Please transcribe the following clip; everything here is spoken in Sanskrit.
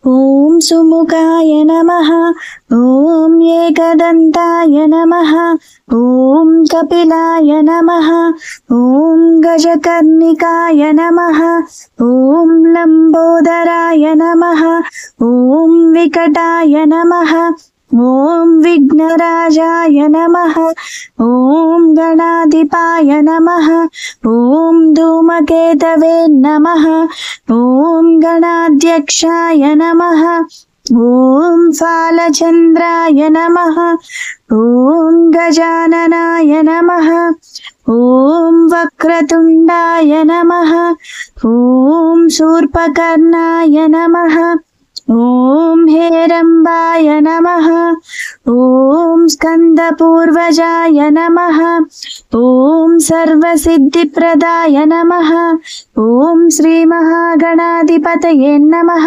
ॐ सुमुखाय नमः। ॐ एकदन्ताय नमः। ॐ कपिलाय नमः। ॐ गजकर्णिकाय नमः। ॐ लम्बोदराय नमः। ॐ विकटाय नमः। ॐ विघ्नराजाय नमः। ॐ गणाधिपाय नमः। ॐ धूमकेतवे नमः। ॐ गणाध्यक्षाय नमः। ॐ फालचन्द्राय नमः। ॐ गजाननाय नमः। ॐ वक्रतुण्डाय नमः। ॐ शूर्पकर्णाय नमः। ॐ हेरम्बाय नमः। ॐ स्कन्दपूर्वजाय नमः। ॐ सर्वसिद्धिप्रदाय नमः। ॐ श्रीमहागणाधिपतये नमः।